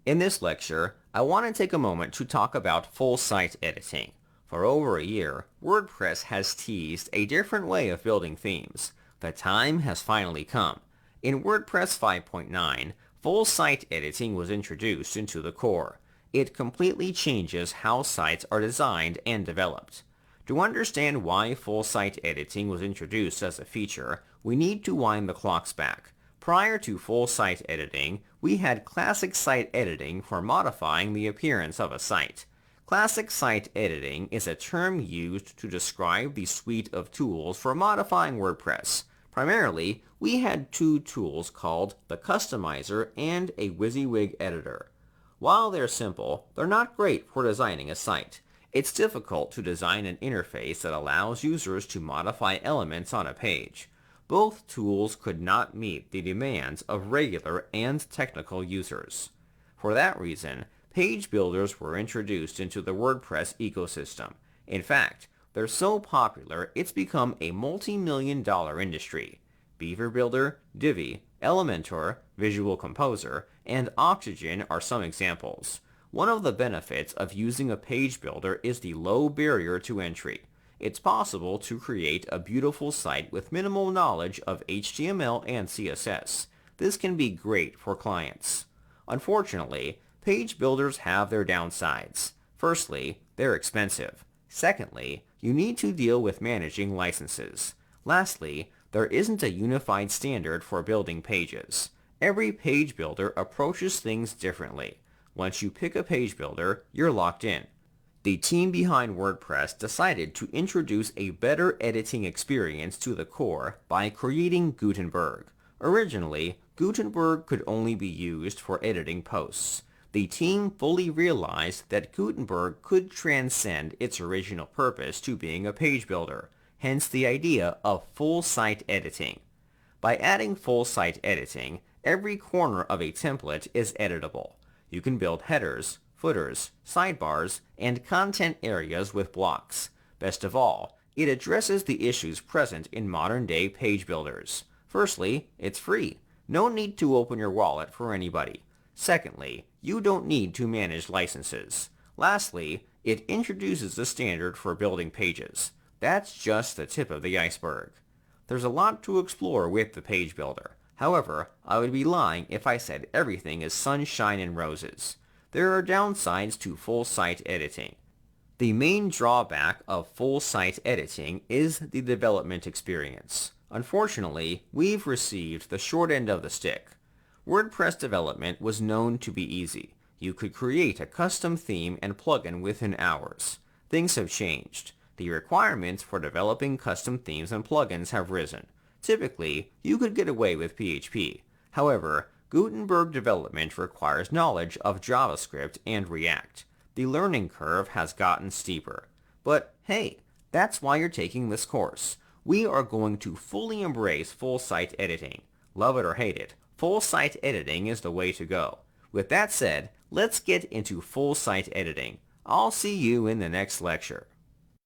In this lecture, I want to take a moment to talk about full site editing. For over a year, WordPress has teased a different way of building themes. The time has finally come. In WordPress 5.9, full site editing was introduced into the core. It completely changes how sites are designed and developed. To understand why full site editing was introduced as a feature, we need to wind the clocks back. Prior to full site editing, we had classic site editing for modifying the appearance of a site. Classic site editing is a term used to describe the suite of tools for modifying WordPress. Primarily, we had two tools called the Customizer and a WYSIWYG editor. While they're simple, they're not great for designing a site. It's difficult to design an interface that allows users to modify elements on a page. Both tools could not meet the demands of regular and technical users. For that reason, page builders were introduced into the WordPress ecosystem. In fact, they're so popular it's become a multi-million-dollar industry. Beaver Builder, Divi, Elementor, Visual Composer, and Oxygen are some examples. One of the benefits of using a page builder is the low barrier to entry. It's possible to create a beautiful site with minimal knowledge of HTML and CSS. This can be great for clients. Unfortunately, page builders have their downsides. Firstly, they're expensive. Secondly, you need to deal with managing licenses. Lastly, there isn't a unified standard for building pages. Every page builder approaches things differently. Once you pick a page builder, you're locked in. The team behind WordPress decided to introduce a better editing experience to the core by creating Gutenberg. Originally, Gutenberg could only be used for editing posts. The team fully realized that Gutenberg could transcend its original purpose to being a page builder, hence the idea of full site editing. By adding full site editing, every corner of a template is editable. You can build headers, footers, sidebars, and content areas with blocks. Best of all, it addresses the issues present in modern-day page builders. Firstly, it's free. No need to open your wallet for anybody. Secondly, you don't need to manage licenses. Lastly, it introduces a standard for building pages. That's just the tip of the iceberg. There's a lot to explore with the page builder. However, I would be lying if I said everything is sunshine and roses. There are downsides to full site editing. The main drawback of full site editing is the development experience. Unfortunately, we've received the short end of the stick. WordPress development was known to be easy. You could create a custom theme and plugin within hours. Things have changed. The requirements for developing custom themes and plugins have risen. Typically, you could get away with PHP. However, Gutenberg development requires knowledge of JavaScript and React. The learning curve has gotten steeper. But hey, that's why you're taking this course. We are going to fully embrace full site editing. Love it or hate it, full site editing is the way to go. With that said, let's get into full site editing. I'll see you in the next lecture.